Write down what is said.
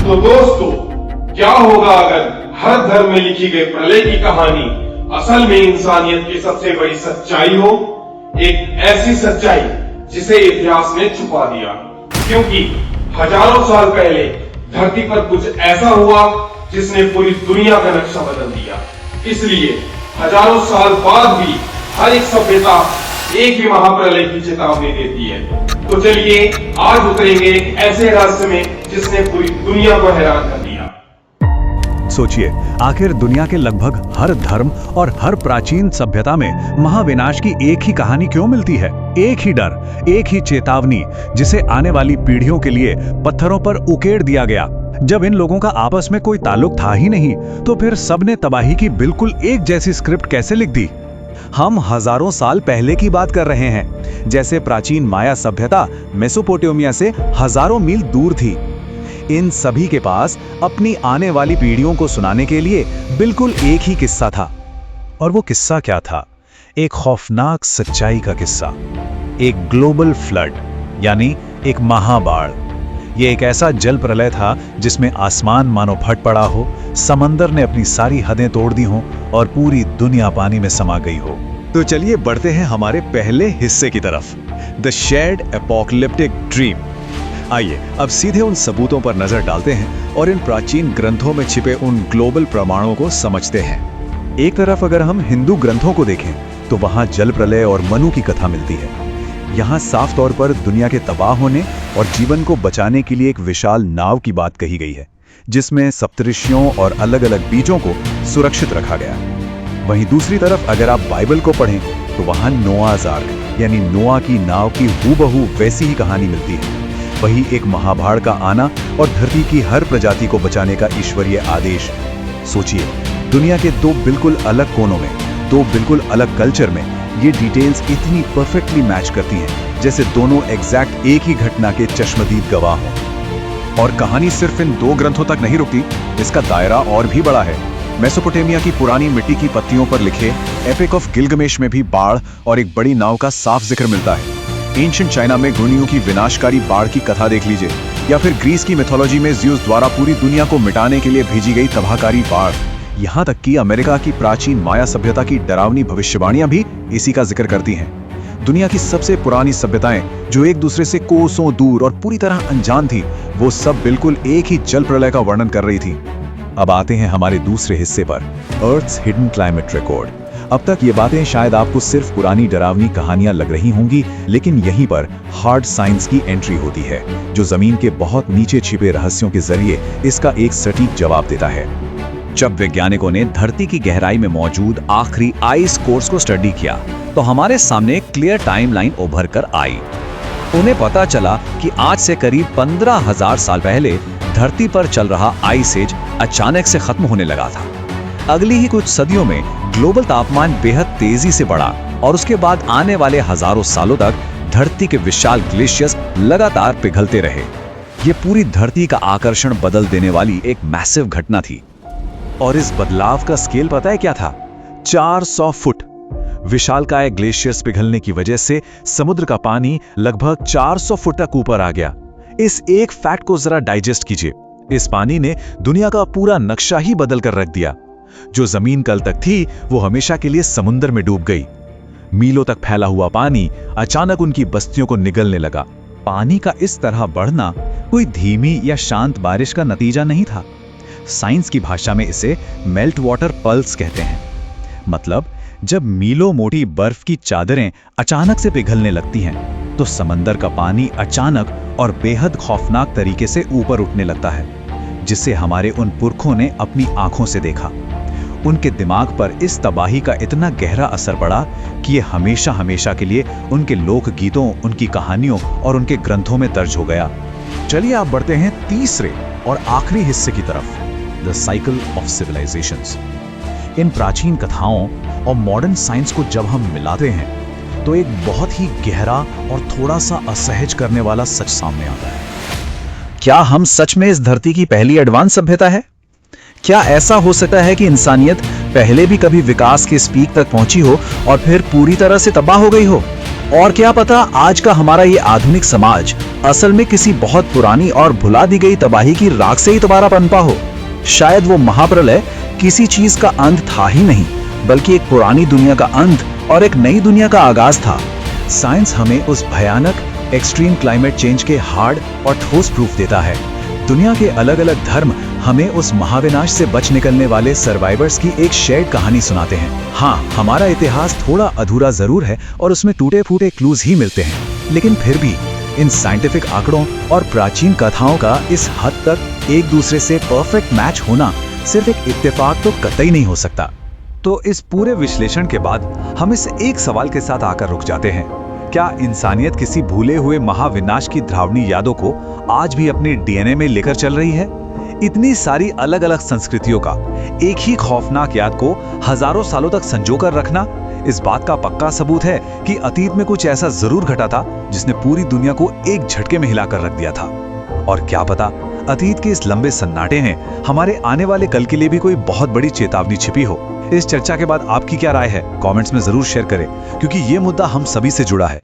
तो दोस्तों, क्या होगा अगर हर धर्म में लिखी गई प्रलय की कहानी असल में इंसानियत की सबसे बड़ी सच्चाई हो? एक ऐसी सच्चाई जिसे इतिहास ने छुपा दिया, क्योंकि हजारों साल पहले धरती पर कुछ ऐसा हुआ जिसने पूरी दुनिया का नक्शा बदल दिया। इसलिए हजारों साल बाद भी हर एक सभ्यता एक ही महाप्रलय की चेतावनी देती है। तो चलिए आज उतरेंगे एक ऐसे रहस्य में जिसने पूरी दुनिया को हैरान कर दिया। सोचिए, आखिर दुनिया के लगभग हर धर्म और हर प्राचीन सभ्यता में महाविनाश की एक ही कहानी क्यों मिलती है? एक ही डर, एक ही चेतावनी, जिसे आने वाली पीढ़ियों के लिए पत्थरों पर उकेड़ दिया गया। जब इन लोगों का आपस में कोई ताल्लुक था ही नहीं, तो फिर सबने तबाही की बिल्कुल एक जैसी स्क्रिप्ट कैसे लिख दी? हम हजारों साल पहले की बात कर रहे हैं, जैसे प्राचीन माया सभ्यता मेसोपोटामिया से हजारों मील दूर थी। इन सभी के पास अपनी आने वाली पीढ़ियों को सुनाने के लिए बिल्कुल एक ही किस्सा था। और वो किस्सा क्या था? एक खौफनाक सच्चाई का किस्सा, एक ग्लोबल फ्लड, यानी एक महाबाढ़। ये एक ऐसा जल प्रलय था जिसमें आसमान मानो फट पड़ा हो, समंदर ने अपनी सारी हदें तोड़ दी हों और पूरी दुनिया पानी में समा गई हो। तो चलिए बढ़ते हैं हमारे पहले हिस्से की तरफ, द शेयर्ड एपोकलिप्टिक ड्रीम। आइए अब सीधे उन सबूतों पर नजर डालते हैं और इन प्राचीन ग्रंथों में छिपे उन ग्लोबल प्रमाणों को समझते हैं। एक तरफ अगर हम हिंदू ग्रंथों को देखें तो वहां जल प्रलय और मनु की कथा मिलती है। यहाँ साफ तौर पर दुनिया के तबाह होने और जीवन को बचाने के लिए एक विशाल नाव की बात कही गई है, जिसमें सप्तऋषियों और अलग अलग बीजों को सुरक्षित रखा गया। वहीं दूसरी तरफ अगर आप बाइबल को पढ़ें तो वहां नोआज आर्क यानी नोआ की नाव की हूबहू वैसी ही कहानी मिलती है। वही एक महाबाढ़ का आना और धरती की हर प्रजाति को बचाने का ईश्वरीय आदेश। सोचिए, दुनिया के दो बिल्कुल अलग कोनों में, दो बिल्कुल अलग कल्चर में ये डिटेल्स इतनी परफेक्टली मैच करती हैं जैसे दोनों एग्जैक्ट एक ही घटना के चश्मदीद गवाह हों। और कहानी सिर्फ इन दो ग्रंथों तक नहीं रुकती, इसका दायरा और भी बड़ा है। मेसोपोटामिया की पुरानी मिट्टी की पत्तियों पर लिखे एपिक ऑफ गिलगमेश में भी बाढ़ और एक बड़ी नाव का साफ जिक्र मिलता है। एंशिएंट चाइना में घुर्नियों की विनाशकारी बाढ़ की कथा देख लीजिए, या फिर ग्रीस की मिथोलॉजी में ज़्यूस द्वारा पूरी दुनिया को मिटाने के लिए भेजी गई तबाहकारी बाढ़। यहाँ तक कि अमेरिका की प्राचीन माया सभ्यता की डरावनी भविष्यवाणियां भी इसी का जिक्र करती हैं। दुनिया की सबसे पुरानी सभ्यताएं जो एक दूसरे से कोसों दूर और पूरी तरह अनजान थी, वो सब बिल्कुल एक ही जल प्रलय का वर्णन कर रही थी। अब आते हैं हमारे दूसरे हिस्से पर, अर्थ्स हिडन क्लाइमेट रिकॉर्ड। अब तक ये बातें शायद आपको सिर्फ पुरानी डरावनी कहानियां लग रही होंगी, लेकिन यहीं पर हार्ड साइंस की एंट्री होती है, जो जमीन के बहुत नीचे छिपे रहस्यों के जरिए इसका एक सटीक जवाब देता है। जब वैज्ञानिकों ने धरती की गहराई में मौजूद आखिरी आइस कोर्स को स्टडी किया, तो हमारे सामने एक क्लियर टाइमलाइन उभर कर आई। उन्हें पता चला कि आज से करीब 15,000 साल पहले धरती पर चल रहा आइस एज अचानक से खत्म होने लगा था। अगली ही कुछ सदियों में ग्लोबल तापमान बेहद तेजी से बढ़ा और उसके बाद आने वाले हजारों सालों तक धरती के विशाल ग्लेशियर्स लगातार पिघलते रहे। ये पूरी धरती का आकर्षण बदल देने वाली एक मैसिव घटना थी। और इस बदलाव का स्केल पता है क्या था? 400 फुट। विशालकाय ग्लेशियर्स पिघलने की वजह से समुद्र का पानी लगभग 400 फुट तक ऊपर आ गया। इस एक फैक्ट को जरा डाइजेस्ट कीजिए। इस पानी ने दुनिया का पूरा नक्शा ही बदल कर रख दिया। जो जमीन कल तक थी, वो हमेशा के लिए समुद्र में डूब गई। मीलों तक फैला हुआ पानी अचानक उनकी बस्तियों को निगलने लगा। पानी का इस तरह बढ़ना कोई धीमी या शांत बारिश का नतीजा नहीं था। साइंस की भाषा में इसे मेल्ट वाटर पल्स कहते हैं। मतलब जब मीलों मोटी बर्फ की चादरें अचानक से पिघलने लगती हैं, तो समंदर का पानी अचानक और बेहद खौफनाक तरीके से ऊपर उठने लगता है, जिसे हमारे उन पुरखों ने अपनी आंखों से देखा। उनके दिमाग पर इस तबाही का इतना गहरा असर पड़ा कि ये हमेशा हमेशा के लिए उनके लोक गीतों, उनकी कहानियों और उनके ग्रंथों में दर्ज हो गया। चलिए आप बढ़ते हैं तीसरे और आखिरी हिस्से की तरफ, द साइकिल ऑफ सिविलाइजेशंस। इन प्राचीन कथाओं और मॉडर्न साइंस को जब हम मिलाते हैं, तो एक बहुत ही गहरा और थोड़ा सा असहज करने वाला सच सामने आता है। क्या हम सच में इस धरती की पहली एडवांस सभ्यता है? क्या ऐसा हो सकता है कि इंसानियत पहले भी कभी विकास के इस पीक तक पहुंची हो और फिर पूरी तरह से तबाह हो गई हो? और क्या पता आज का हमारा ये आधुनिक समाज असल में किसी बहुत पुरानी और भुला दी गई तबाही की राख से ही दोबारा पनपा हो। शायद वो महाप्रलय किसी चीज का अंत था ही नहीं, बल्कि एक पुरानी दुनिया का अंत और एक नई दुनिया का आगाज था। साइंस हमें उस भयानक एक्सट्रीम क्लाइमेट चेंज के हार्ड और ठोस प्रूफ देता है। दुनिया के अलग अलग धर्म हमें उस महाविनाश से बच निकलने वाले सर्वाइवर्स की एक शेयर्ड कहानी सुनाते हैं। हाँ, हमारा इतिहास थोड़ा अधूरा जरूर है और उसमें टूटे फूटे क्लूज ही मिलते हैं, लेकिन फिर भी इन साइंटिफिक आंकड़ों और प्राचीन कथाओं का इस हद तक एक दूसरे से परफेक्ट मैच होना सिर्फ एक इत्तेफाक तो कतई नहीं हो सकता। तो इस पूरे विश्लेषण के बाद हम इस एक सवाल के साथ आकर रुक जाते हैं, क्या इंसानियत किसी भूले हुए महाविनाश की डरावनी यादों को आज भी अपने डीएनए में लेकर चल रही है? इतनी सारी अलग अलग संस्कृतियों का एक ही खौफनाक याद को हजारों सालों तक संजोकर रखना इस बात का पक्का सबूत है कि अतीत में कुछ ऐसा जरूर घटा था जिसने पूरी दुनिया को एक झटके में हिलाकर रख दिया था। और क्या पता अतीत के इस लंबे सन्नाटे में हमारे आने वाले कल के लिए भी कोई बहुत बड़ी चेतावनी छिपी हो। इस चर्चा के बाद आपकी क्या राय है? कमेंट्स में जरूर शेयर करें, क्योंकि ये मुद्दा हम सभी से जुड़ा है।